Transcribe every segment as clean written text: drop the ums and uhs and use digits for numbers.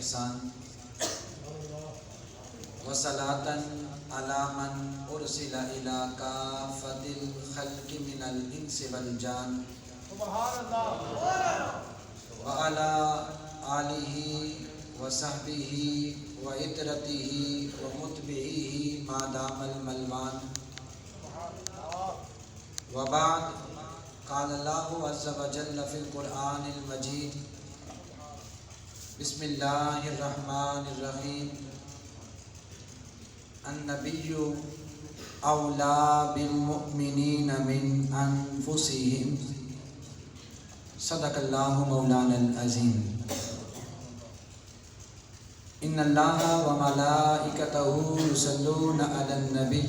احسان وصلاة على من ارسل الى کافۃ الخلق من الانس والجان وعلى آلہ وصحبہ وعترتہ ومتبعہ ما دام الملوان وبعد قال اللہ عز وجل فی القرآن المجید بسم اللہ الرحمن الرحیم النبی اولا بالمؤمنین من انفسہم صدق اللہ مولانا العظیم ان اللہ وملائکتہ یصلون علی النبی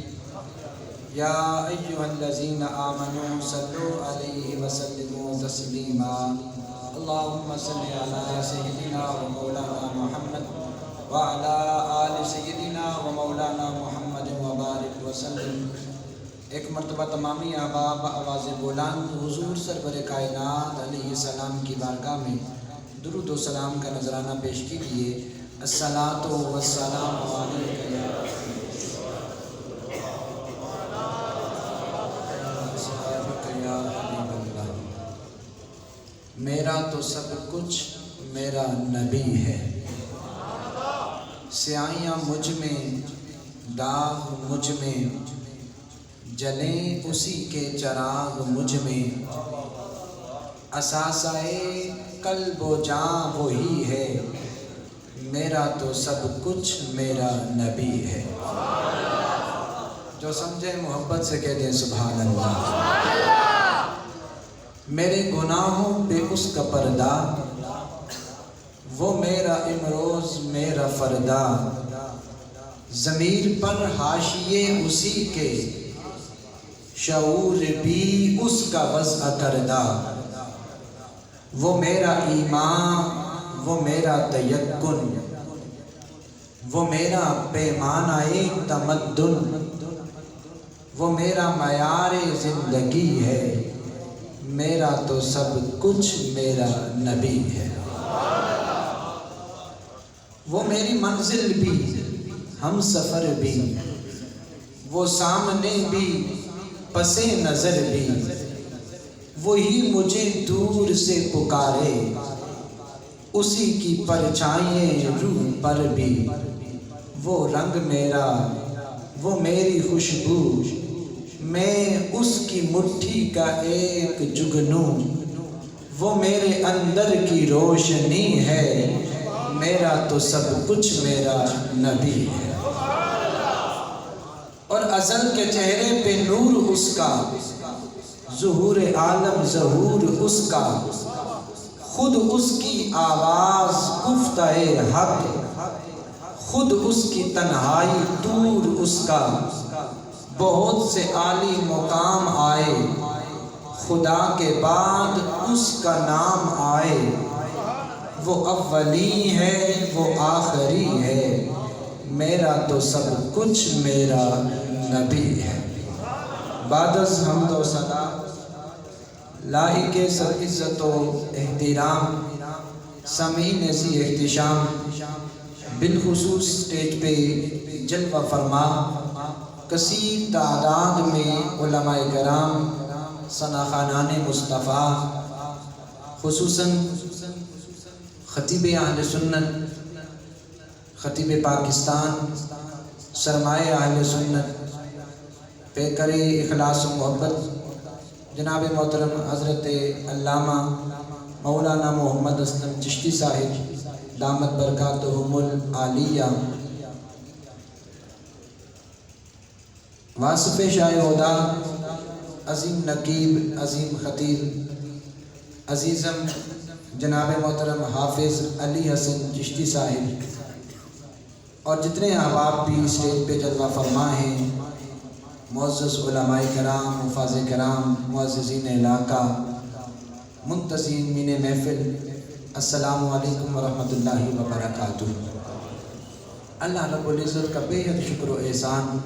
یا ایہا الذین آمنوا صلوا علیہ وسلموا تسلیما اللہم صل علی سیدنا و مولانا محمد وعلی آل سیدنا و مولانا محمد وبارک وسلم۔ ایک مرتبہ تمامی احباب آواز بلند حضور سرور کائنات علیہ السلام کی بارگاہ میں درود و سلام کا نذرانہ پیش کیجیے۔ الصلاۃ والسلام علیک یا حبیب اللہ۔ میرا تو سب کچھ میرا نبی ہے، سیاہیاں مجھ میں داغ مجھ میں، جلیں اسی کے چراغ مجھ میں، اثاثہ قلب و جاں وہی ہے، میرا تو سب کچھ میرا نبی ہے۔ جو سمجھے محبت سے کہہ دیں سبحان اللہ۔ میرے گناہوں پہ اس کا پردہ، وہ میرا امروز میرا فردہ، ضمیر پر حاشیے اسی کے، شعور بھی اس کا وضع کردہ، وہ میرا ایمان وہ میرا تیقن، وہ میرا پیمانہ تمدن، وہ میرا معیار زندگی ہے، میرا تو سب کچھ میرا نبی ہے۔ وہ میری منزل بھی ہم سفر بھی، وہ سامنے بھی پس نظر بھی، وہی مجھے دور سے پکارے، اسی کی پرچھائیں روح پر بھی، وہ رنگ میرا وہ میری خوشبو، میں اس کی مٹھی کا ایک جگنوں، وہ میرے اندر کی روشنی ہے، میرا تو سب کچھ میرا نبی ہے۔ اور ازل کے چہرے پہ نور اس کا، ظہور عالم ظہور اس کا، خود اس کی آواز گفتہ حق، خود اس کی تنہائی دور اس کا، بہت سے عالی مقام آئے، خدا کے بعد اس کا نام آئے، وہ اولی ہے وہ آخری ہے، میرا تو سب کچھ میرا نبی ہے۔ بعد از حمد و ثنا لائق سر عزت و احترام سامعین ذی احتشام، بالخصوص سٹیج پہ جلوہ فرما کثیر تعداد میں علماء کرام، ثناخانان مصطفیٰ، خصوصاً خطیب اہل سنت، خطیب پاکستان، سرمایہ اہل سنت، پیکر اخلاص و محبت جناب محترم حضرت علامہ مولانا محمد اسلم چشتی صاحب دامت برکاتہم العالیہ، واصف شاہ ہدیٰ، عظیم نقیب، عظیم خطیب، عزیزم جناب محترم حافظ علی حسن چشتی صاحب، اور جتنے احباب بھی اسٹیج پہ جلوہ فرما ہیں، معزز علماء کرام، حفاظ کرام، معززین علاقہ، منتظمین محفل، السلام علیکم ورحمۃ اللہ وبرکاتہ۔ اللہ رب العزت کا بے حد شکر و احسان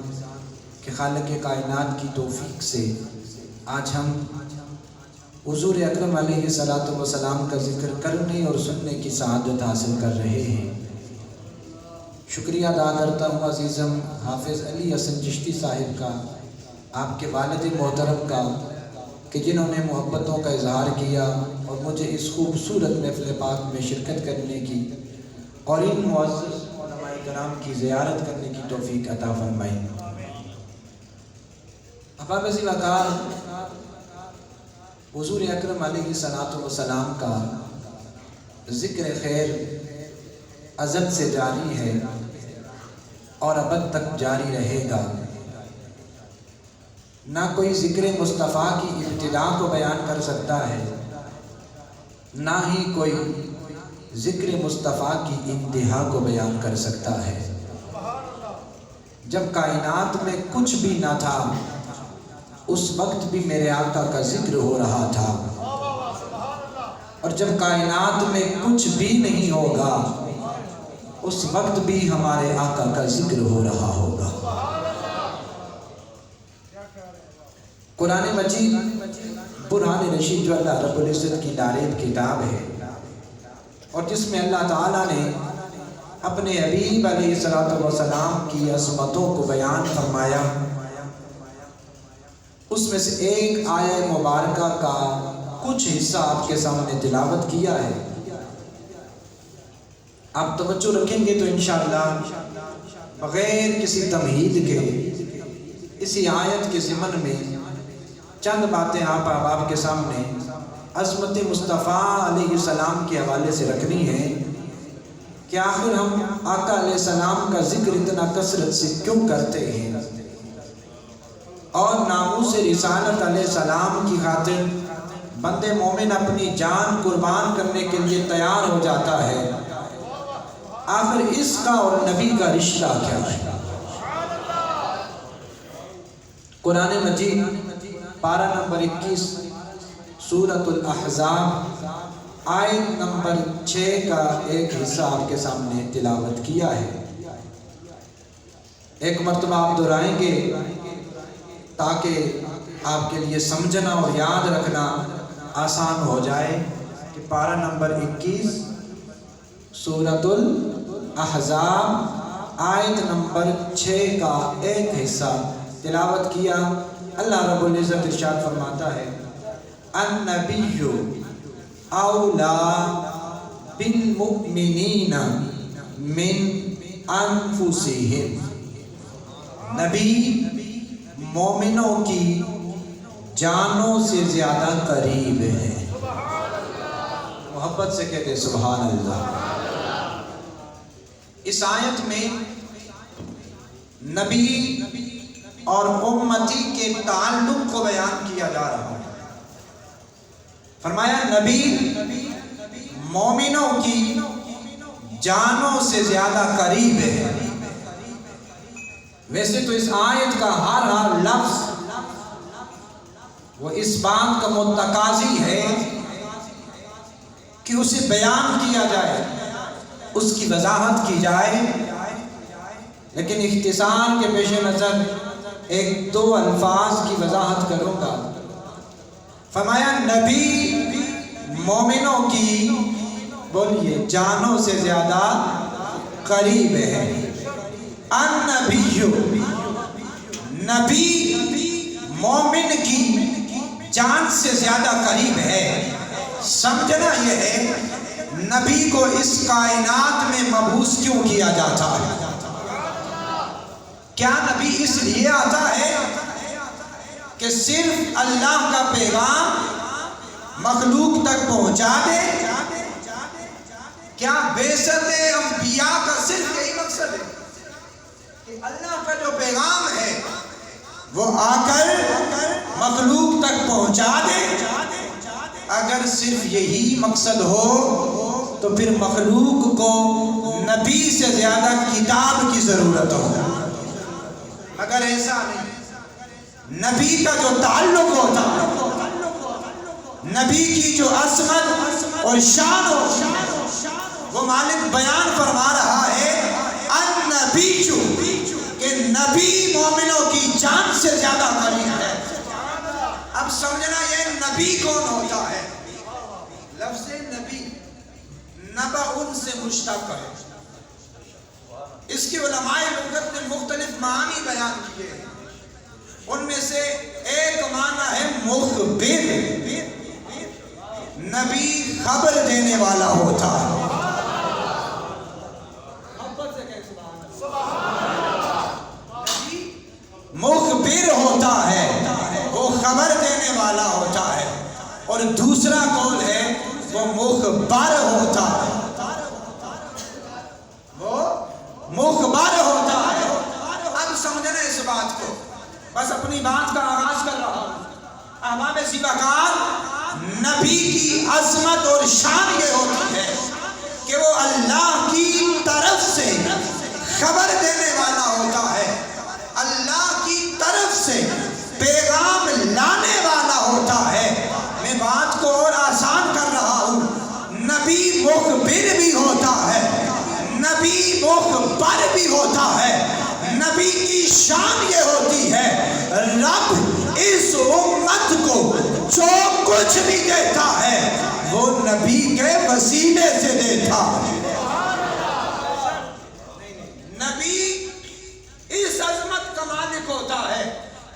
کہ خالق کائنات کی توفیق سے آج ہم حضور اکرم علیہ الصلوۃ والسلام کا ذکر کرنے اور سننے کی سعادت حاصل کر رہے ہیں۔ شکریہ ادا کرتا ہوں عزیزم حافظ علی حسن چشتی صاحب کا، آپ کے والد محترم کا، کہ جنہوں نے محبتوں کا اظہار کیا اور مجھے اس خوبصورت محفل پاک میں شرکت کرنے کی اور ان معزز علماء کرام کی زیارت کرنے کی توفیق عطا فرمائی۔ احباب عزیز وقار، حضور اکرم علیہ الصلوۃ والسلام کا ذکر خیر ازل سے جاری ہے اور ابد تک جاری رہے گا۔ نہ کوئی ذکر مصطفیٰ کی ابتدا کو بیان کر سکتا ہے، نہ ہی کوئی ذکر مصطفیٰ کی انتہا کو بیان کر سکتا ہے۔ جب کائنات میں کچھ بھی نہ تھا اس وقت بھی میرے آقا کا ذکر ہو رہا تھا، اور جب کائنات میں کچھ بھی نہیں ہوگا اس وقت بھی ہمارے آقا کا ذکر ہو رہا ہوگا۔ قرآن مجید برہان رشید جو اللہ رب العزت کی دارید کتاب ہے، اور جس میں اللہ تعالیٰ نے اپنے حبیب علیہ السلام کی عظمتوں کو بیان فرمایا، اس میں سے ایک آیہ مبارکہ کا کچھ حصہ آپ کے سامنے تلاوت کیا ہے۔ آپ توجہ رکھیں گے تو انشاءاللہ بغیر کسی تمہید کے اسی آیت کے ضمن میں چند باتیں آپ احباب کے سامنے عظمت مصطفیٰ علیہ السلام کے حوالے سے رکھنی ہے کہ آخر ہم آقا علیہ السلام کا ذکر اتنا کثرت سے کیوں کرتے ہیں، اور ناموس رسالت علیہ السلام کی خاطر بند مومن اپنی جان قربان کرنے کے لیے تیار ہو جاتا ہے۔ آخر اس کا اور نبی کا رشتہ کیا ہے؟ قرآن مجید پارہ نمبر 21 سورۃ الاحزاب آیت نمبر 6 کا ایک حصہ آپ کے سامنے تلاوت کیا ہے۔ ایک مرتبہ آپ دہرائیں گے تاکہ آپ کے لیے سمجھنا اور یاد رکھنا آسان ہو جائے کہ پارہ نمبر 21 سورۃ الاحزاب آیت نمبر 6 کا ایک حصہ تلاوت کیا۔ اللہ رب العزت ارشاد فرماتا ہے، النبی اولا بالمؤمنین من انفسہم، نبی مومنوں کی جانوں سے زیادہ قریب ہے۔ محبت سے کہتے سبحان اللہ۔ اس آیت میں نبی اور امتی کے تعلق کو بیان کیا جا رہا ہے۔ فرمایا نبی مومنوں کی جانوں سے زیادہ قریب ہے۔ ویسے تو اس آیت کا ہر لفظ وہ اس بات کا متقاضی ہے کہ اسے بیان کیا جائے، اس کی وضاحت کی جائے، لیکن اختصار کے پیش نظر ایک دو الفاظ کی وضاحت کروں گا۔ فرمایا نبی مومنوں کی بولیے جانوں سے زیادہ قریب ہے۔ النبی نبی مومن کی جان سے زیادہ قریب ہے۔ سمجھنا یہ ہے نبی کو اس کائنات میں مبعوث کیوں کیا جاتا ہے؟ کیا نبی اس لیے آتا ہے کہ صرف اللہ کا پیغام مخلوق تک پہنچا دے؟ کیا بعثت انبیاء کا صرف یہی مقصد ہے کہ اللہ کا جو پیغام ہے وہ آ کر مخلوق تک پہنچا دے؟ اگر صرف یہی مقصد ہو تو پھر مخلوق کو نبی سے زیادہ کتاب کی ضرورت ہو، مگر ایسا نہیں۔ نبی کا جو تعلق ہوتا، نبی کی جو عظمت اور شان ہو، وہ مالک بیان فرما رہا ہے النبی کہ نبی مومنوں کی جان سے زیادہ قریب ہے۔ اب سمجھنا یہ نبی کون ہوتا ہے؟ لفظ نبی نبع ان سے مشتق ہے، اس کی علماء لغت نے مختلف معنی بیان کیے ہیں. ان میں سے ایک معنی ہے مخبر، نبی خبر دینے والا ہوتا ہے. مخبر ہوتا ہے، وہ خبر دینے والا ہوتا ہے. اور دوسرا قول ہے وہ مخبر ہوتا ہے، وہ مخبر ہوتا ہے. اب سمجھنا اس بات کو، بس اپنی بات کا آغاز کر رہا ہوں. احباب زیباکار، نبی کی عظمت اور شان یہ ہوتی ہے کہ وہ اللہ کی طرف سے خبر دینے والا ہوتا ہے، اللہ کی طرف سے پیغام لانے والا ہوتا ہے. میں بات کو اور آسان کر رہا ہوں. نبی مخبر بھی ہوتا ہے، نبی مخبر بھی ہوتا ہے. نبی کی شان یہ ہوتی ہے رب اس امت کو جو کچھ بھی دیتا ہے وہ نبی کے وسیلے سے دیتا ہے. نبی اس عظمت کا مالک ہوتا ہے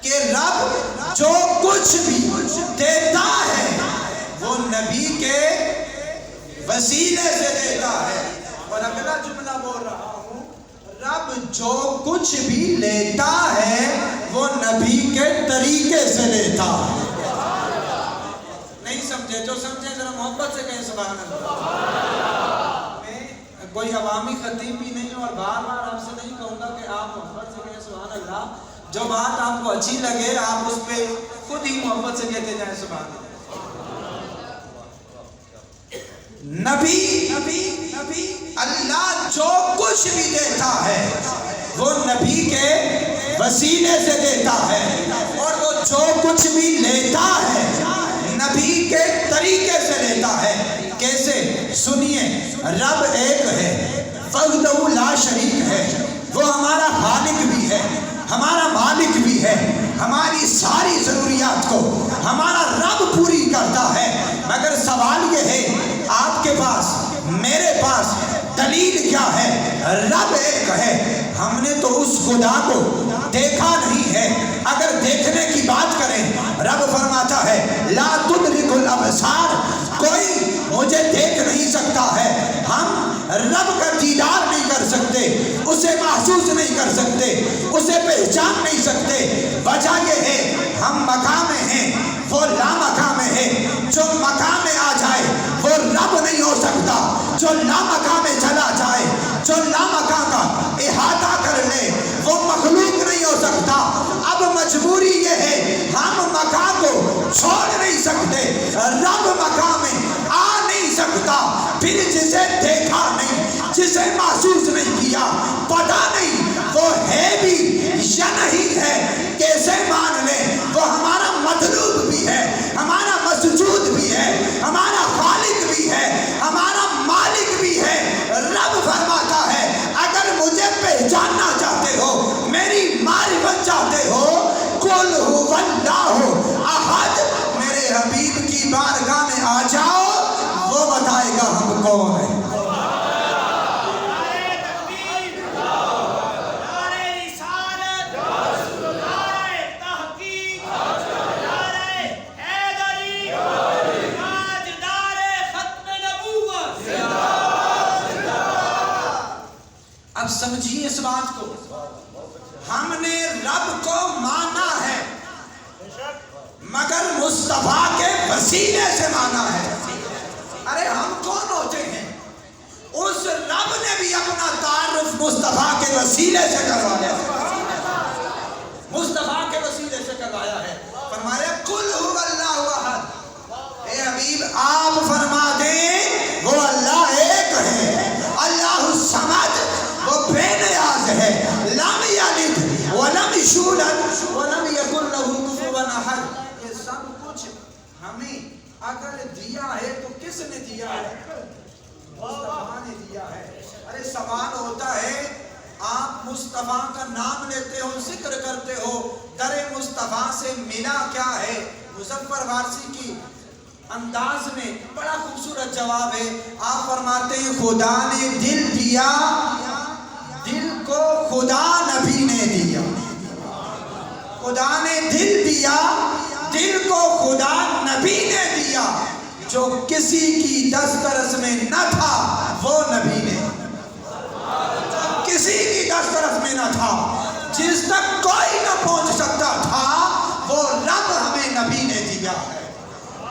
کہ رب جو کچھ بھی دیتا ہے وہ نبی کے وسیلے سے دیتا ہے. اور اگلا جملہ بول رہا ہوں، رب جو کچھ بھی لیتا ہے وہ نبی کے طریقے سے لیتا ہے. نہیں سمجھے؟ جو سمجھے ذرا محبت سے کہیں سبحان اللہ. میں کوئی عوامی خطیب بھی نہیں ہوں اور بار بار آپ سے نہیں کہوں گا کہ آپ محبت سے کہیں سبحان اللہ. جو بات آپ کو اچھی لگے آپ اس پہ خود ہی محبت سے کہتے جائیں سبحان اللہ. نبی اللہ جو کچھ بھی دیتا ہے وہ نبی کے وسیلے سے دیتا ہے، اور وہ جو کچھ بھی لیتا ہے نبی کے طریقے سے لیتا ہے. کیسے؟ سنیے. رب ایک ہے، وحدہ لا شریک ہے. وہ ہمارا خالق بھی ہے، ہمارا مالک بھی ہے. ہماری ساری ضروریات کو ہمارا رب پوری کرتا ہے. مگر سوال یہ ہے آپ کے پاس میرے پاس دلیل کیا ہے؟ رب ایک ہے، ہم نے تو اس خدا کو دیکھا نہیں ہے. اگر دیکھنے کی بات کریں، رب فرماتا ہے لا تدرک الابصار، کوئی مجھے دیکھ نہیں سکتا ہے. ہم رب کا دیدار نہیں کر سکتے، اسے محسوس نہیں کر سکتے، اسے پہچان نہیں سکتے. وجہ یہ ہے ہم مقام میں ہیں، وہ لا مقام میں ہے. جو مقام میں آ جائے وہ رب نہیں ہو سکتا، جو لا مقام میں چلا جائے، جو لا مقام کا احاطہ کر لے وہ مخلوق نہیں ہو سکتا. اب مجبوری یہ ہے ہم مقام کو چھوڑ نہیں سکتے، رب مقام میں آ نہیں سکتا. پھر جسے دیکھا نہیں، جسے محسوس نہیں کیا، پتا نہیں وہ ہے بھی یا نہیں ہے، کیسے مان لیں؟ وہ ہمارا مطلوب بھی ہے، ہمارا مسجود بھی ہے، ہمارا خالق بھی ہے، ہمارا مالک بھی ہے. رب فرماتا ہے اگر مجھے پہچاننا چاہتے ہو، میری معرفت چاہتے ہو، قل هو اللہ احد، میرے حبیب کی بارگاہ میں آ جاؤ، وہ بتائے گا ہم کون ہیں. اب سمجھیے اس بات کو، ہم نے رب کو مانا ہے مگر مصطفیٰ کے وسیلے سے مانا ہے. ارے ہم کون ہوتے ہیں؟ اس رب نے بھی اپنا تعارف مصطفیٰ کے وسیلے سے کروایا ہے، مصطفیٰ کے وسیلے سے کروایا ہے. فرمایا قل هو اللہ احد، اے حبیب آپ فرما دیں وہ اللہ ایک ہے. اللہ الصمد، وہ بے نیاز ہے. لم یلد ولم یولد ولم یکن لہ کفوا احد. یہ سب کچھ ہمیں اگر دیا ہے تو کس نے دیا ہے؟ مصطفیٰ نے دیا ہے. ارے سوال ہوتا ہے، آپ مصطفیٰ کا نام لیتے ہو، ذکر کرتے ہو، در مصطفیٰ سے ملا کیا ہے؟ مظفر وارسی کی انداز میں بڑا خوبصورت جواب ہے. آپ فرماتے ہیں خدا نے دل دیا، دل خدا نے دل دیا، دل کو خدا نبی نے دیا، جو کسی کی دسترس میں نہ تھا وہ نبی نے، کسی کی دسترس میں نہ تھا، جس تک کوئی نہ پہنچ سکتا تھا وہ رب ہمیں نبی نے دیا ہے۔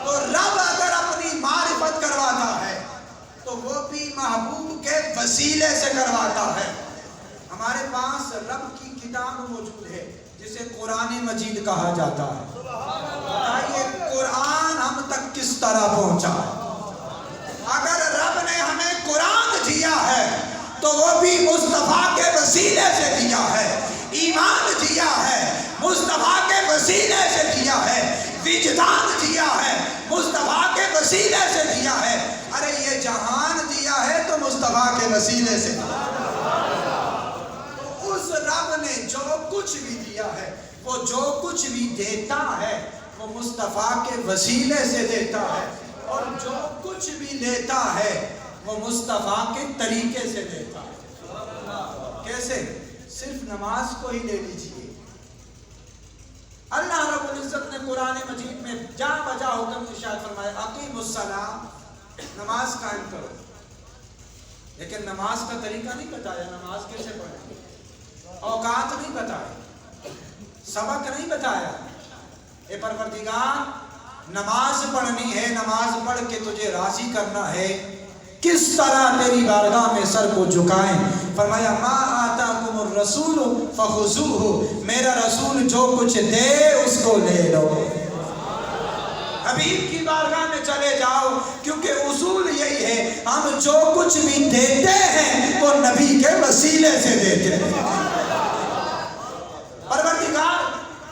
تو رب اگر اپنی معرفت کرواتا ہے تو وہ بھی محبوب کے وسیلے سے کرواتا ہے۔ ہمارے پاس رب کی کتاب موجود ہے جسے قرآن مجید کہا جاتا ہے۔ بتائیے قرآن ہم تک کس طرح پہنچا؟ اگر رب نے ہمیں قرآن دیا ہے تو وہ بھی مصطفیٰ کے وسیلے سے دیا ہے، ایمان دیا ہے مصطفیٰ کے وسیلے سے دیا ہے، وجدان دیا ہے مصطفیٰ کے وسیلے سے دیا ہے۔ ارے یہ جہان دیا ہے تو مصطفیٰ کے وسیلے سے دیا ہے۔ تو اس رب نے جو کچھ بھی دیا ہے، وہ جو کچھ بھی دیتا ہے وہ مصطفیٰ کے وسیلے سے دیتا ہے، اور جو کچھ بھی لیتا ہے وہ مصطفیٰ کے طریقے سے دیتا ہے۔ کیسے؟ صرف نماز کو ہی لے لیجئے۔ اللہ رب العزت نے قرآن مجید میں جا بجا حکم ارشاد فرمایا اقیموا الصلاۃ، نماز قائم کرو، لیکن نماز کا طریقہ نہیں بتایا، نماز کیسے پڑھیں، اوقات نہیں بتائے، سبق نہیں بتایا۔ اے پروردگار نماز پڑھنی ہے، نماز پڑھ کے تجھے راضی کرنا ہے، کس طرح تیری بارگاہ میں سر کو جھکائیں؟ فرمایا ما آتاکم الرسول فخذوہ، میرا رسول جو کچھ دے اس کو لے لو، حبیب کی بارگاہ میں چلے جاؤ، کیونکہ اصول یہی ہے ہم جو کچھ بھی دیتے ہیں وہ نبی کے وسیلے سے دیتے ہیں۔ پروردگار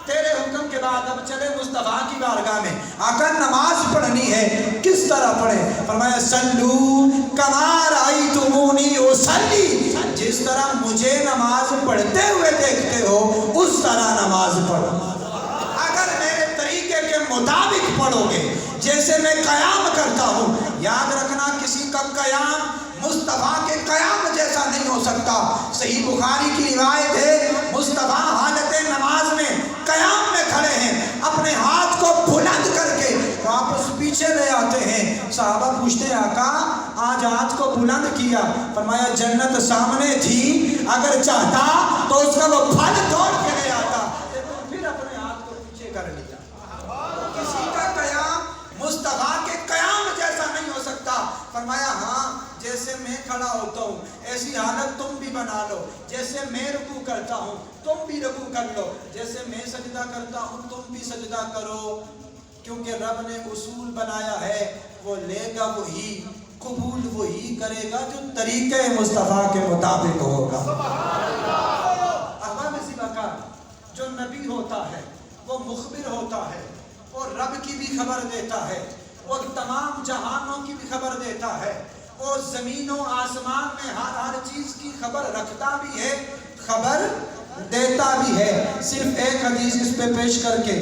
تیرے حکم کے بعد اب چلے مصطفیٰ کی بارگاہ میں، آقا نماز پڑھنی ہے کس طرح پڑھیں؟ فرمایا صلو کما رأیتمونی اصلی، جس طرح مجھے نماز پڑھتے ہوئے دیکھتے ہو اس طرح نماز پڑھو۔ اگر میرے طریقے کے مطابق پڑھو گے، جیسے میں قیام کرتا ہوں، یاد رکھنا کسی کا قیام مصطفیٰ کے قیام جیسا نہیں ہو سکتا۔ صحیح بخاری کی روایت ہے مصطفیٰ حالت نماز میں قیام میں کھڑے ہیں، اپنے ہاتھ کو بلند کر کے واپس پیچھے لے آتے ہیں۔ صحابہ پوچھتے ہیں آقا آج ہاتھ کو بلند کیا؟ فرمایا جنت سامنے تھی، اگر چاہتا تو اس کا وہ پھل توڑ کے لے آتا، لیکن پھر اپنے ہاتھ کو پیچھے کر لیا۔ کسی کا قیام مصطفیٰ کے قیام جیسا نہیں ہو سکتا۔ فرمایا ہاں جیسے میں کھڑا ہوتا ہوں ایسی حالت تم بھی بنا لو، جیسے میں رکوع کرتا ہوں تم بھی رکوع کر لو، جیسے میں سجدہ کرتا ہوں تم بھی سجدہ کرو، کیونکہ رب نے اصول بنایا ہے، وہ لے گا وہی، قبول وہی کرے گا جو طریقے مصطفیٰ کے مطابق ہوگا۔ احباب ذبح جو نبی ہوتا ہے وہ مخبر ہوتا ہے، وہ رب کی بھی خبر دیتا ہے، وہ تمام جہانوں کی بھی خبر دیتا ہے، وہ زمین و آسمان میں ہر چیز کی خبر رکھتا بھی ہے، خبر دیتا بھی ہے۔ صرف ایک حدیث اس پہ پیش کر کے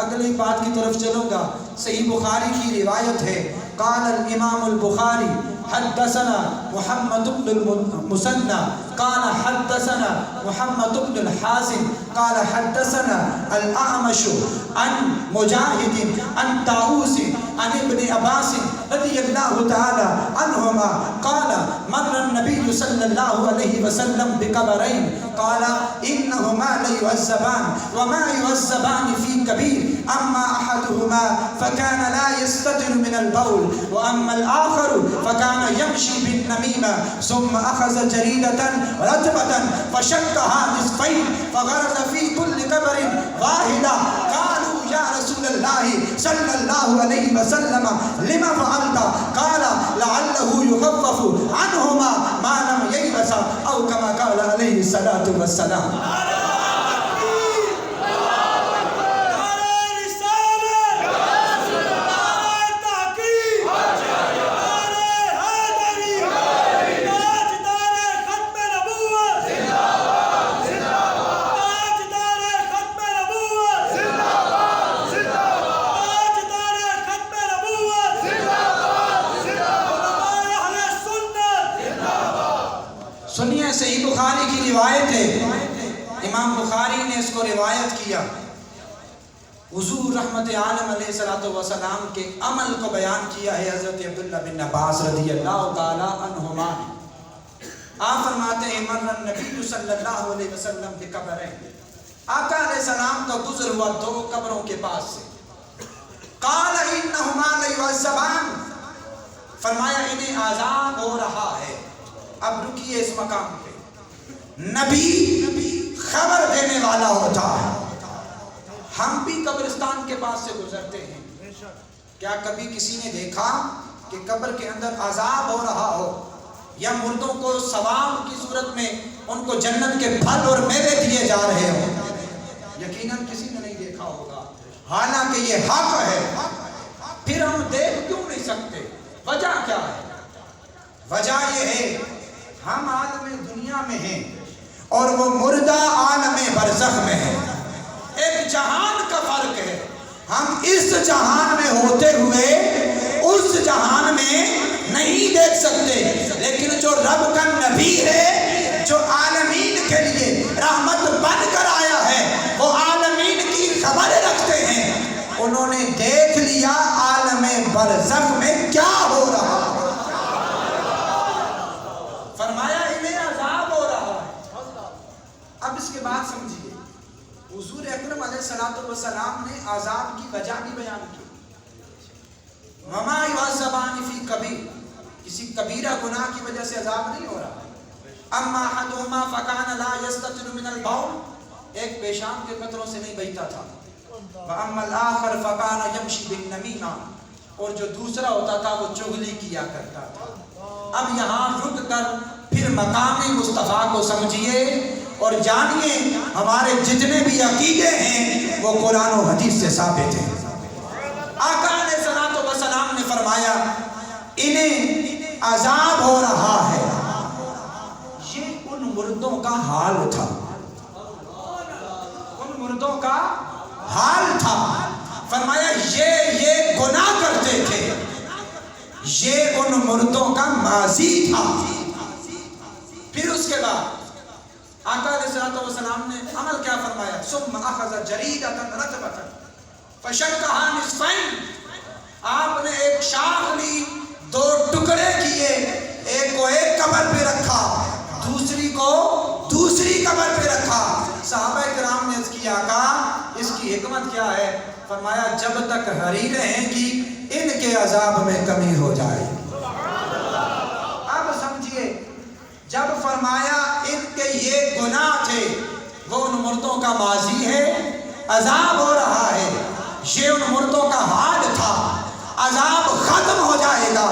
اگلی بات کی طرف چلوں گا۔ صحیح بخاری کی روایت ہے قال الامام البخاری حدثنا محمد بن المثنى قال حدثنا محمد بن الحازم قال حدثنا الأعمش عن مجاهد عن طاووس عن ابن عباس رضي الله تعالى عنهما قال مر النبي صلى الله عليه وسلم بقبرين قال إنهما ليعذبان وما يعذبان في كبير أما أحدهما فكان لا يستتر من البول وأما الآخر فكان يمشي بالنميمة ثم أخذ جريدة رطبة فشقها نصفين فغرز في كل قبر واحدة قالوا يا رسول الله صلى الله عليه وسلم لما فعلت قال لعله يخفف عنهما ما لم ييبس أو كما قال عليه الصلاة والسلام۔ سنیے صحیح بخاری کی روایت ہے، امام بخاری نے اس کو روایت کیا حضور رحمت عالم علیہ الصلوۃ والسلام کے عمل کو بیان کیا ہے حضرت عبداللہ بن عباس رضی اللہ تعالی عنہما۔ آپ فرماتے ہیں مر النبی صلی اللہ علیہ وسلم کی قبریں، آقا علیہ السلام کا گزر ہوا دو قبروں کے پاس سے، قال انہما لیعذبان، فرمایا انہیں عذاب ہو رہا ہے۔ اب رکیے اس مقام پہ، نبی خبر دینے والا ہوتا ہے۔ ہم بھی قبرستان کے پاس سے گزرتے ہیں، کیا کبھی کسی نے دیکھا کہ قبر کے اندر عذاب ہو رہا ہو یا مردوں کو ثواب کی صورت میں ان کو جنت کے پھل اور میوے دیے جا رہے ہوں؟ یقیناً کسی نے نہیں دیکھا ہوگا، حالانکہ یہ حق ہے۔ پھر ہم دیکھ کیوں نہیں سکتے؟ وجہ کیا ہے؟ وجہ یہ ہے ہم عالم دنیا میں ہیں اور وہ مردہ عالم برزخ میں ہے، ایک جہان کا فرق ہے۔ ہم اس جہان میں ہوتے ہوئے اس جہان میں نہیں دیکھ سکتے، لیکن جو رب کا نبی ہے، جو عالمین کے لیے رحمت بن کر آیا ہے، وہ عالمین کی خبر رکھتے ہیں۔ انہوں نے دیکھ لیا عالم برزخ میں کیا ہو رہا ہے، فرمایا انہیں عذاب ہو رہا ہے۔ اب اس کے بعد سمجھیے، حضور اکرم علیہ السلام نے عذاب کی وجہ بھی بیان کی۔ وما یعذبان فی کبیر، کسی کبیرہ گناہ کی وجہ سے عذاب نہیں ہو رہا۔ اما احدہما فکان لا یستتر من البول، ایک پیشاب کے قطروں سے نہیں بہتا تھا۔ واما الاخر فکان یمشی بالنمیمہ، اور جو دوسرا ہوتا تھا وہ چغلی کیا کرتا تھا۔ اب یہاں رک کر پھر مقام مصطفیٰ کو سمجھیے اور جانیے ہمارے جتنے بھی عقیدے ہیں وہ قرآن و حدیث سے ثابت ہیں۔ آقا علیہ الصلوۃ والسلام نے فرمایا انہیں عذاب ہو رہا ہے۔ یہ ان مردوں کا حال تھا، ان مردوں کا حال تھا۔ فرمایا یہ گناہ کرتے تھے، یہ ان مردوں کا ماضی تھا۔ پھر اس کے بعد آقا علیہ الصلوۃ والسلام نے عمل کیا فرمایا؟ ثم اخذ جریدۃ رطبۃ فشقھا نصفین، آپ نے ایک شاخ لی، دو ٹکڑے کیے، ایک کو ایک قبر پہ رکھا، دوسری کو دوسری قبر پہ رکھا۔ صحابہ کرام نے عرض کیا آقا اس کی حکمت کیا ہے؟ فرمایا جب تک ہری رہیں گی ان کے عذاب میں کمی ہو جائے۔ اب سمجھیے، جب فرمایا ان کے یہ گناہ تھے، وہ ان مردوں کا ماضی ہے، عذاب ہو رہا ہے، یہ ان مردوں کا حال تھا، عذاب ختم ہو جائے گا،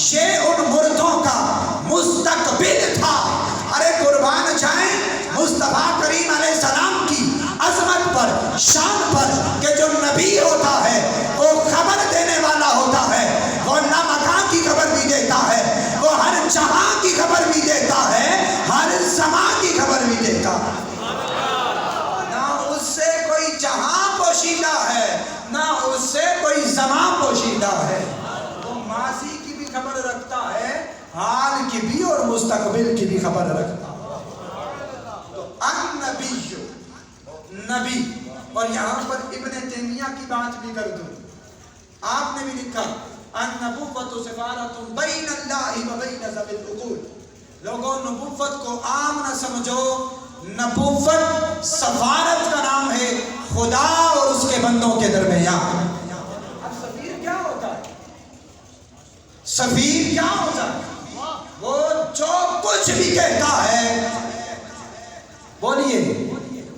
یہ ان مردوں کا مستقبل تھا۔ ارے قربان جائیں مصطفیٰ کریم علیہ السلام کی عظمت پر، شان پر، کہ جو نبی ہوتا ہے وہ خبر دینے والا ہوتا ہے، وہ لامکان کی خبر بھی دیتا ہے، وہ ہر جہاں کی خبر بھی دیتا ہے، ہر زمان کی خبر بھی دیتا ہے۔ نہ اس سے کوئی جہاں پوشیدہ ہے، نہ اس سے کوئی زمان پوشیدہ ہے، وہ ماضی کی بھی خبر رکھتا ہے، حال کی بھی اور مستقبل کی بھی خبر رکھتا ہے۔ تو النبی، نبی، اور یہاں پر ابن تیمیہ کی بات بھی کر دوں، آپ نے بھی لکھا النبوۃ سفارۃ بین اللہ و بین ذوی العقول، لوگوں نبوت کو عام نہ سمجھو، نبوت سفارت کا نام ہے خدا اور اس کے بندوں کے درمیان۔ اب سفیر کیا ہوتا ہے؟ سفیر کیا ہوتا ہے؟ وہ جو کچھ بھی کہتا ہے، بولیے،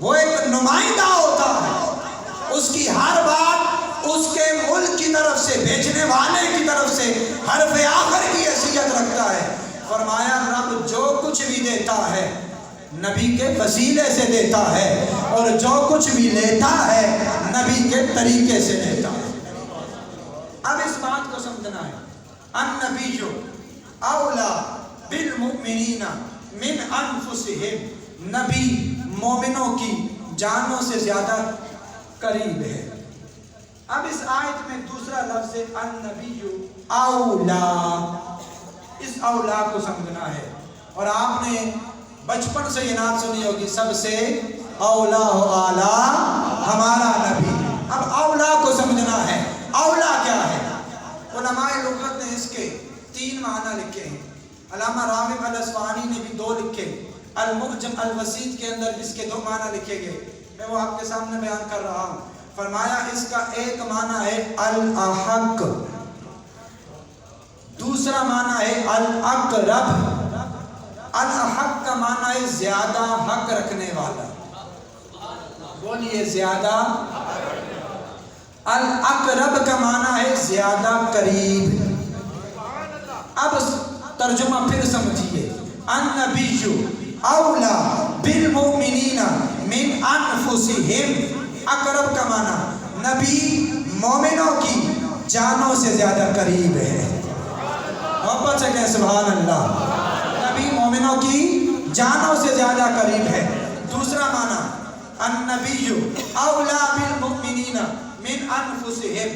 وہ ایک نمائندہ ہوتا ہے، اس کی ہر بات اس کے ملک کی طرف سے، بھیجنے والے کی طرف سے حرف آخر کی حیثیت رکھتا ہے۔ فرمایا رب جو کچھ بھی دیتا ہے نبی کے وسیلے سے دیتا ہے، اور جو کچھ بھی لیتا ہے نبی کے طریقے سے لیتا ہے۔ اب اس بات کو سمجھنا ہے، النبی اولا بالمؤمنین من انفسہم، نبی مومنوں کی جانوں سے زیادہ قریب ہے۔ اب اس آیت میں دوسرا لفظ ہے النبی اولا، اس اولا کو سمجھنا ہے۔ اور آپ نے بچپن سے یہ نعت سنی ہوگی، سب سے اولا ہو اعلیٰ ہمارا نبی۔ اب علماء لغت نے اس کے 3 معنی لکھے ہیں. علامہ راغب الاصفہانی نے بھی 2 لکھے. المعجم الوسیط کے اندر اس کے 2 معنی لکھے گئے. میں وہ آپ کے سامنے بیان کر رہا ہوں. فرمایا اس کا ایک معنی ہے الاحق، دوسرا معنی ہے الاقرب. الاحق کا معنی ہے زیادہ حق رکھنے والا. بولیے زیادہ. الاقرب کا معنی ہے زیادہ قریب. اب ترجمہ پھر سمجھیے. النبی اولا بالمؤمنین من انفسہم. اقرب کا معنی نبی مومنوں کی جانوں سے زیادہ قریب ہے. محبت سے کہیں سبحان اللہ. نبی مومنوں کی جانوں سے زیادہ قریب ہے. دوسرا معنی النبی اولا بالمؤمنین من انفسہم.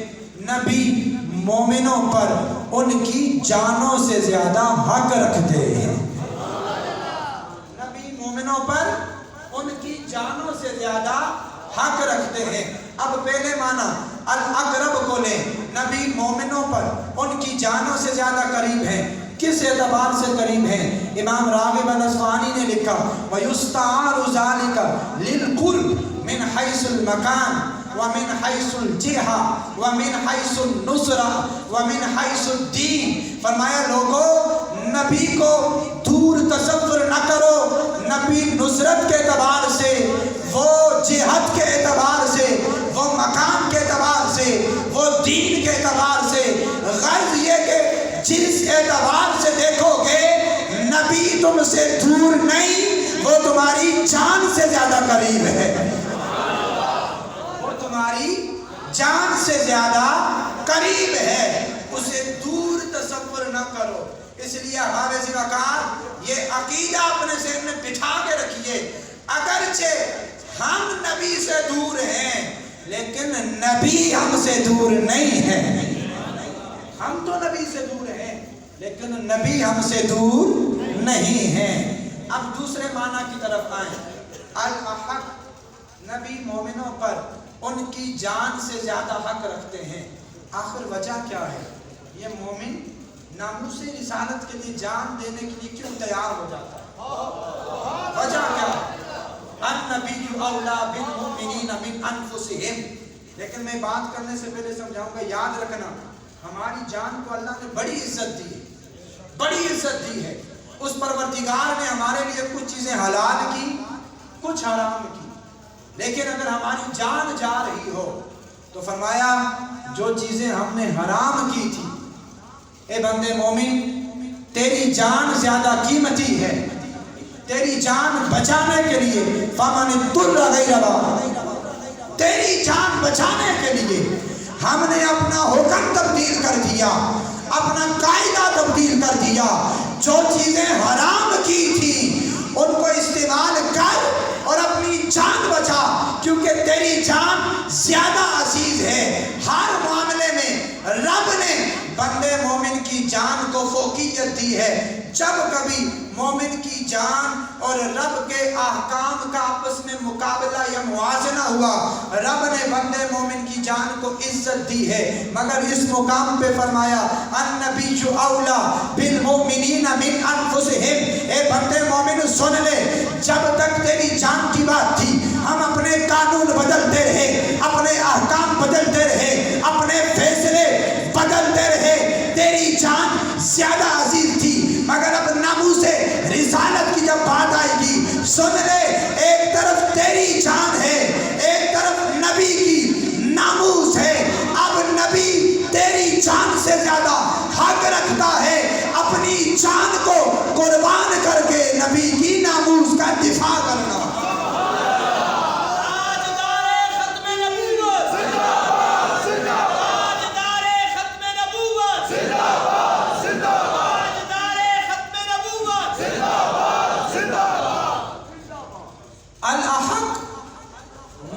نبی مومنوں پر ان کی جانوں سے زیادہ حق رکھتے ہیں. نبی مومنوں پر ان کی جانوں سے زیادہ حق رکھتے ہیں. اب پہلے معنی الاقرب کو لیں. نبی مومنوں پر ان کی جانوں سے زیادہ قریب ہیں. کس اعتبار سے قریب ہیں؟ امام راغب الاصفہانی نے لکھا وَيُسْتَعَارُ ذَلِكَ لِلْقُرْبِ مِنْ حَيْثُ الْمَكَانِ وَمِنْ حَيْثُ الْجِهَةِ وَمِنْ حَيْثُ النُّصْرَةِ وَمِنْ حَيْثُ الدِّينِ. فرمایا لوگوں نبی کو دور تصور نہ کرو. نبی نصرت کے اعتبار سے، وہ جہاد کے اعتبار سے، وہ مقام کے اعتبار سے، وہ دین کے اعتبار سے، غرض یہ کہ جس اعتبار سے دیکھو گے نبی تم سے دور نہیں، وہ تمہاری جان سے زیادہ قریب ہے. وہ تمہاری جان سے زیادہ قریب ہے. اسے دور تصور نہ کرو. اس لیے حافظ وقار یہ عقیدہ اپنے ذہن میں بٹھا کے رکھیے. اگرچہ ہم نبی سے دور ہیں لیکن نبی ہم سے دور نہیں ہے. ہم تو نبی سے دور ہیں لیکن نبی ہم سے دور نہیں ہے. اب دوسرے معنی کی طرف آئیں. الاحق نبی مومنوں پر ان کی جان سے زیادہ حق رکھتے ہیں. آخر وجہ کیا ہے؟ یہ مومن ناموس رسالت کے لیے جان دینے کے لیے کیوں تیار ہو جاتا ہے؟ وجہ کیا ہے؟ النبی اولا بالمؤمنین من انفسہم. لیکن میں بات کرنے سے پہلے سمجھاؤں گا، یاد رکھنا ہماری جان کو اللہ نے بڑی عزت دی ہے، بڑی عزت دی ہے. اس پروردگار نے ہمارے لیے کچھ چیزیں حلال کی، کچھ حرام کی. لیکن اگر ہماری جان جا رہی ہو تو فرمایا جو چیزیں ہم نے حرام کی تھی، اے بندے مومن تیری جان زیادہ قیمتی ہے. تیری جان بچانے کے لیے فَمَنِ اضْطُرَّ غَيْرَ بَاغٍ، تیری جان بچانے کے لیے ہم نے اپنا حکم تبدیل کر دیا، اپنا قاعدہ تبدیل کر دیا. جو چیزیں حرام کی تھی ان کو استعمال کر اور اپنی جان بچا، کیونکہ تیری جان زیادہ عزیز ہے. ہر معاملے میں رب نے بندے مومن کی جان کو فوقیت دی ہے. جب کبھی مومن کی جان اور رب کے احکام کا آپس میں مقابلہ یا موازنہ ہوا، رب نے بندے مومن کی جان کو عزت دی ہے. مگر اس مقام پہ فرمایا النبی اولا بالمؤمنین من انفسہم. اے بندے مومن سن لے، جب تک تیری جان کی بات تھی ہم اپنے قانون بدلتے رہے، اپنے احکام بدلتے رہے، اپنے فیصلے بدلتے رہے. تیری جان زیادہ عزیز تھی. مگر اب ناموس رسالت کی جب بات آئے گی، سن لے، ایک طرف تیری جان ہے، ایک طرف نبی کی ناموس ہے. اب نبی تیری جان سے زیادہ حق رکھتا ہے اپنی جان کو قربان کر کے نبی کی ناموس کا دفاع کرنا.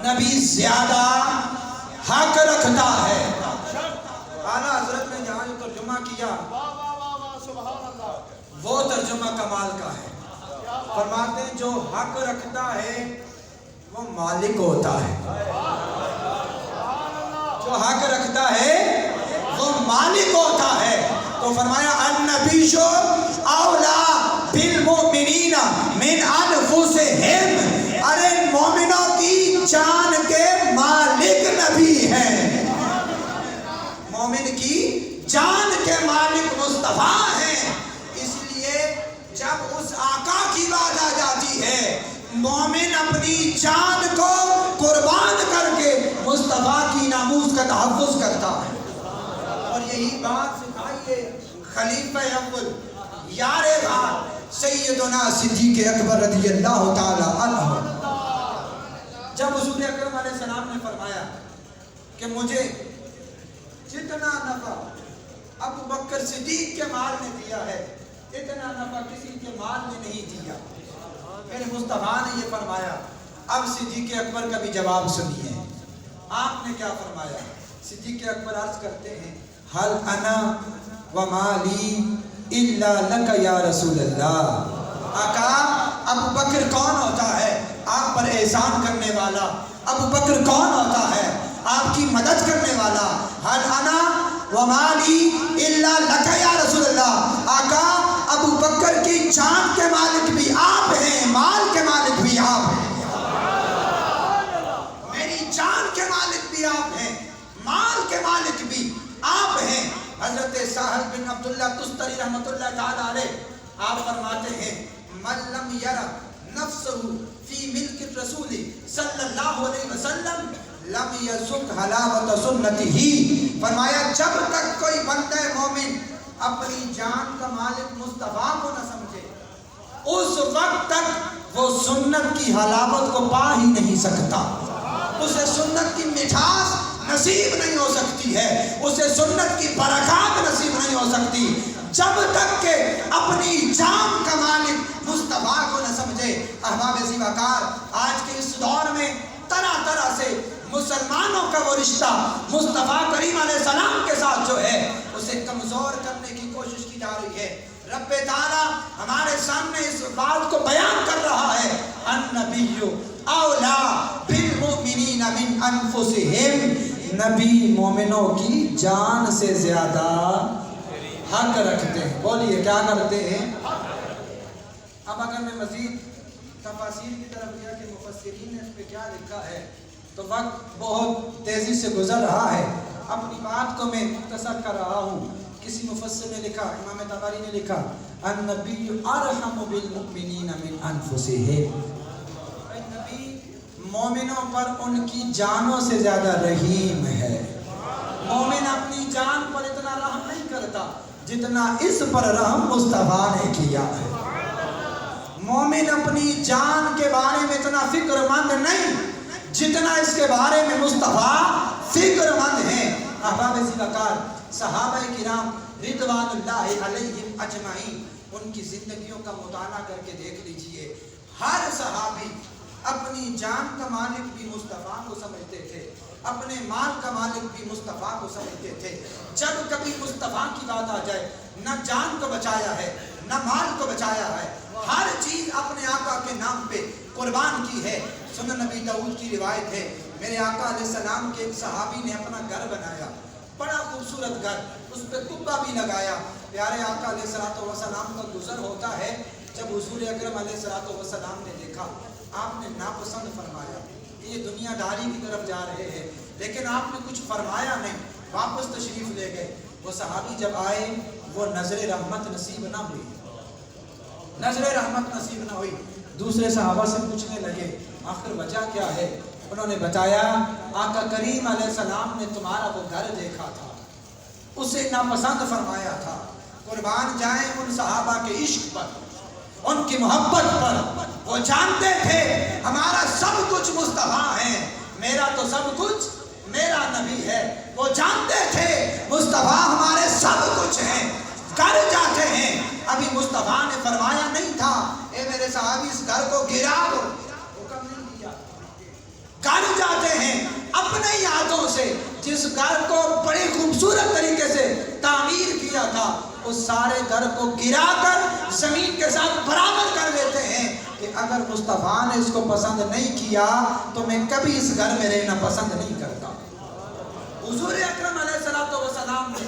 نبی زیادہ حق رکھتا ہے. اعلیٰ حضرت نے جہاں جو ترجمہ کیا وہ ترجمہ کمال کا ہے. فرماتے ہیں جو حق رکھتا ہے وہ مالک ہوتا ہے. جو حق رکھتا ہے وہ وہ مالک ہوتا ہے. تو فرمایا النبی اولا بالمؤمنین من انفسہم، ارے مومنوں کی جان کے مالک نبی ہیں. مومن کی جان کے مالک مصطفیٰ ہیں. اس لیے جب اس آقا کی بات آ جاتی ہے مومن اپنی جان کو قربان کر کے مصطفیٰ کی ناموس کا تحفظ کرتا ہے. اور یہی بات سکھائیے خلیفہ اول یار غار سیدنا صدیق اکبر رضی اللہ تعالی عنہ. جب حضور اکرم علیہ السلام نے فرمایا کہ مجھے جتنا نفع ابو بکر صدیق کے مال نے دیا ہے اتنا نفع کسی کے مال نے نہیں دیا، میرے مصطفیٰ نے یہ فرمایا. اب صدیق اکبر کا بھی جواب سنیے. آپ نے کیا فرمایا؟ صدیق اکبر عرض کرتے ہیں حل انا ومالی الا لک یا رسول اللہ. آقا ابو بکر کون ہوتا ہے آپ پر احسان کرنے والا؟ ابو بکر کون ہوتا ہے آپ کی مدد کرنے والا؟ حل انا ومالی الا لک یا رسول اللہ. آقا ابو بکر کی جان کے مالک بھی آپ ہیں، مال کے مالک بھی آپ ہیں. میری جان کے مالک بھی آپ ہیں، مال کے مالک بھی آپ ہیں. حضرت سہل بن عبداللہ تستری رحمۃ اللہ تعالی علیہ آپ فرماتے ہیں من لم یر نفسہ فی ملک الرسول صلی اللہ علیہ وسلم لم یذق حلاوت سنتہ. فرمایا جب تک کوئی بندہ مومن اپنی جان کا مالک مصطفیٰ کو نہ سمجھے اس وقت تک وہ سنت کی حلاوت کو پا ہی نہیں سکتا. اسے سنت کی مٹھاس نصیب نہیں ہو سکتی ہے، اسے سنت کی برکات نصیب نہیں ہو سکتی جب تک کہ اپنی جان کا مالک مصطفیٰ کو نہ سمجھے. احباب زیوکار، آج کے اس دور میں طرح طرح سے مسلمانوں کا وہ رشتہ مصطفیٰ کریم علیہ السلام کے ساتھ جو ہے اسے کمزور کرنے کی کوشش کی جا رہی ہے. رب تعالیٰ ہمارے سامنے اس بات کو بیان کر رہا ہے النبی اولا بالمؤمنین من انفسہم، نبی مومنوں کی جان سے زیادہ حق رکھتے ہیں. بولیے کیا کرتے ہیں؟ اب اگر میں مزید تفاصیل کی طرف گیا کہ مفسرین نے اس پہ کیا لکھا ہے تو وقت بہت تیزی سے گزر رہا ہے. اپنی بات کو میں مختصر کر رہا ہوں. کسی مفسر نے لکھا، امام طبری نے لکھا النبی ارحم بالمؤمنین من انفسہم، نبی مومنوں پر ان کی جانوں سے زیادہ رحیم ہے. مومن اپنی جان پر اتنا رحم نہیں کرتا جتنا اس پر رحم مصطفیٰ نے کیا ہے. مومن اپنی جان کے بارے میں اتنا فکر مند نہیں جتنا اس کے بارے میں مصطفیٰ فکر مند ہیں. احباب زیوکار، صحابہ کرام رضوان اللہ علیہم اجمعین ان کی زندگیوں کا مطالعہ کر کے دیکھ لیجئے. ہر صحابی اپنی جان کا مالک بھی مصطفیٰ کو سمجھتے تھے، اپنے مال کا مالک بھی مصطفیٰ کو سمجھتے تھے. جب کبھی مصطفیٰ کی بات آ جائے نہ جان کو بچایا ہے نہ مال کو بچایا ہے، ہر چیز اپنے آقا کے نام پہ قربان کی ہے. سنن نبی داؤد کی روایت ہے میرے آقا علیہ السلام کے ایک صحابی نے اپنا گھر بنایا، بڑا خوبصورت گھر، اس پہ قبہ بھی لگایا. پیارے آقا علیہ السلام کا گزر ہوتا ہے. جب حضور اکرم علیہ السلام نے دیکھا آپ نے ناپسند فرمایا کہ یہ دنیا داری کی طرف جا رہے ہیں، لیکن آپ نے کچھ فرمایا نہیں، واپس تشریف لے گئے. وہ صحابی جب آئے وہ نظر رحمت نصیب نہ ہوئی، نظر رحمت نصیب نہ ہوئی. دوسرے صحابہ سے پوچھنے لگے آخر وجہ کیا ہے؟ انہوں نے بتایا آقا کریم علیہ السلام نے تمہارا وہ گھر دیکھا تھا، اسے ناپسند فرمایا تھا. قربان جائیں ان صحابہ کے عشق پر، ان کی محبت پر. وہ جانتے تھے ہمارا سب کچھ مصطفیٰ ہے، میرا تو سب کچھ میرا نبی ہے. وہ جانتے تھے مصطفیٰ ہمارے سب کچھ ہیں. گھر جاتے ہیں، ابھی مصطفیٰ نے فرمایا نہیں تھا اے میرے صحابی اس گھر کو گرا دو، حکم نہیں دیا. گھر جاتے ہیں اپنے ہاتھوں سے جس گھر کو بڑی خوبصورت طریقے سے تعمیر کیا تھا اس سارے گھر کو گرا کر زمین کے ساتھ برابر کر دیتے ہیں کہ اگر مصطفیٰ نے اس کو پسند نہیں کیا تو میں کبھی اس گھر میں رہنا پسند نہیں کرتا. حضور اکرم علیہ السلام نے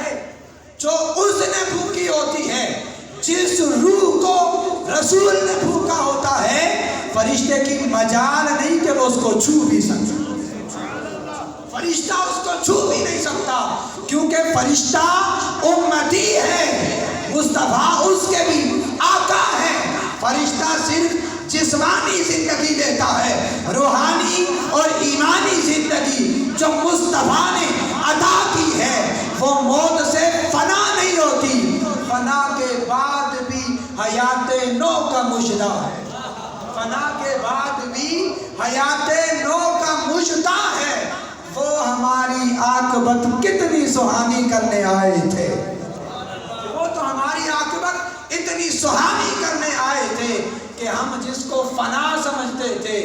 ہے جو اس نے پھونکی ہوتی ہے. جس روح کو رسول نے پھونکا ہوتا ہے فرشتے کی مجال نہیں کہ وہ اس کو چھو بھی سکتا. فرشتہ اس کو چھو بھی نہیں سکتا کیونکہ فرشتہ امتی ہے, مصطفیٰ اس کے بھی آقا ہے. فرشتہ صرف جسمانی زندگی دیتا ہے, روحانی اور ایمانی زندگی جو مصطفیٰ نے عطا کی ہے وہ موت سے فنا نہیں ہوتی, فنا کے بعد بھی حیات نو کا مژدہ ہے. فنا کے بعد بھی حیات نو کا مژدہ ہے. وہ ہماری عاقبت کتنی سہانی کرنے آئے تھے, وہ تو ہماری عاقبت اتنی سہانی کرنے آئے تھے کہ ہم جس کو فنا سمجھتے تھے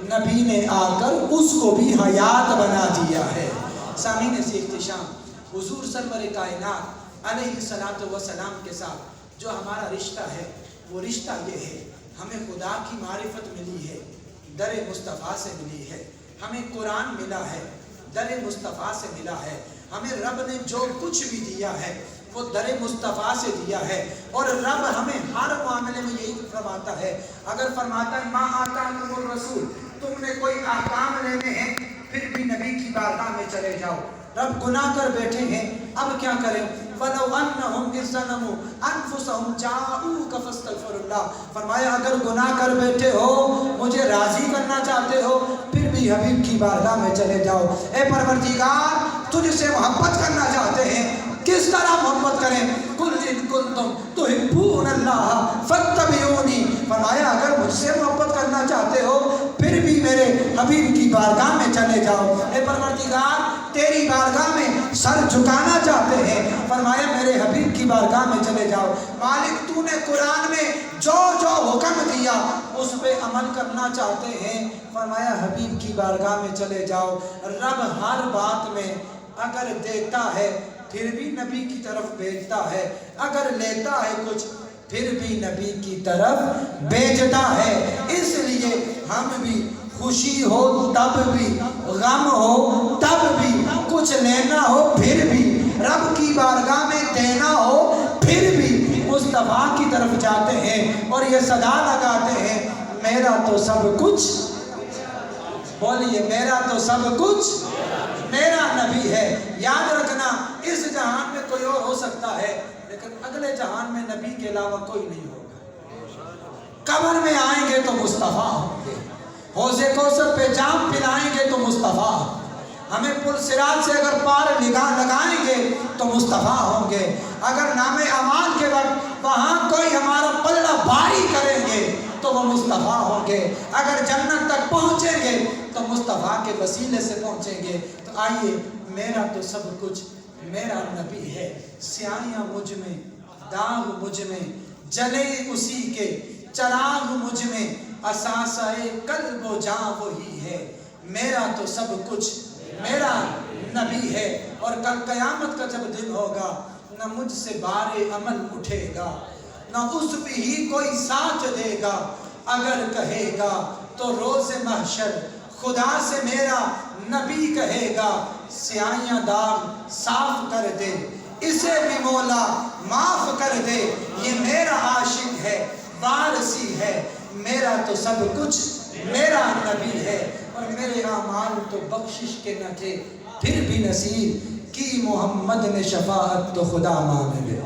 نبی نے آ کر اس کو بھی حیات بنا دیا ہے. سامعین سے احتشام, حضور سرور کائنات علیہ الصلوۃ والسلام کے ساتھ جو ہمارا رشتہ ہے وہ رشتہ یہ ہے, ہمیں خدا کی معرفت ملی ہے, در مصطفیٰ سے ملی ہے. ہمیں قرآن ملا ہے, در مصطفیٰ سے ملا ہے. ہمیں رب نے جو کچھ بھی دیا ہے وہ در مصطفیٰ سے دیا ہے. اور رب ہمیں ہر معاملے میں یہی فرماتا ہے. اگر فرماتا ہے ما آتاکم الرسول, تم نے کوئی احکام لینے ہیں پھر بھی نبی کی بارگاہ میں چلے جاؤ. رب گناہ کر بیٹھے ہیں, اب کیا کریں؟ وَلَوْ أَنَّهُمْ إِذْ ظَلَمُوا أَنفُسَهُمْ جَاءُوكَ فَاسْتَغْفِرُوا اللَّهَ. فرمایا اگر گناہ کر بیٹھے ہو, مجھے راضی کرنا چاہتے ہو, پھر بھی حبیب کی بارگاہ میں چلے جاؤ. اے پروردگار, تجھ سے محبت کرنا چاہتے ہیں, کس طرح محبت کریں؟ قُلْ إِن كُنتُمْ تُحِبُّونَ اللَّهَ فَاتَّبِعُونِي. فرمایا اگر مجھ سے محبت کرنا چاہتے ہو پھر بھی میرے حبیب کی بارگاہ میں چلے جاؤ. اے پروردگار, تیری بارگاہ میں سر جھکانا چاہتے ہیں, فرمایا میرے حبیب کی بارگاہ میں چلے جاؤ. مالک تو نے قرآن میں جو جو حکم دیا اس پہ عمل کرنا چاہتے ہیں, فرمایا حبیب کی بارگاہ میں چلے جاؤ. رب ہر بات میں اگر دیتا ہے پھر بھی نبی کی طرف بھیجتا ہے, اگر لیتا ہے کچھ پھر بھی نبی کی طرف بھیجتا ہے. اس لیے ہم بھی خوشی ہو تب بھی, غم ہو تب بھی, کچھ لینا ہو پھر بھی, رب کی بارگاہ میں دینا ہو پھر بھی مصطفیٰ کی طرف جاتے ہیں اور یہ صدا لگاتے ہیں میرا تو سب کچھ, بولیے میرا تو سب کچھ میرا نبی ہے. یاد رکھنا اس جہان میں کوئی اور ہو سکتا ہے لیکن اگلے جہان میں نبی کے علاوہ کوئی نہیں ہوگا. قبر میں آئیں گے تو مصطفیٰ ہوں گے, حوض کوثر پہ جام پلائیں گے تو مصطفیٰ, ہمیں پل صراط سے اگر پار لگائیں گے تو مصطفیٰ ہوں گے. اگر نام امان کے وقت وہاں کوئی ہمارا پلڑا بھاری کریں گے تو وہ مصطفیٰ ہوں گے. اگر جنت تک پہنچیں گے تو مصطفیٰ کے وسیلے سے پہنچیں گے. تو آئیے, میرا تو سب کچھ میرا نبی ہے. سیاہیاں مجھ میں, داغ مجھ میں, جلے اسی کے چراغ مجھ میں, اثاثہ قلب و جاں وہی ہے. میرا تو سب کچھ میرا نبی ہے. اور کل قیامت کا جب دن ہوگا نہ مجھ سے بار عمل اٹھے گا, نہ اس پہ ہی کوئی ساتھ دے گا. اگر کہے گا تو روز محشر خدا سے میرا نبی کہے گا سیاہیاں داغ صاف کر دے, اسے بھی مولا معاف کر دے. یہ میرا عاشق ہے, وارثی ہے, میرا تو سب کچھ میرا نبی ہے. اور میرے اعمال تو بخشش کے نہ تھے پھر بھی نصیب کی محمد نے شفاعت تو خدا مان لے.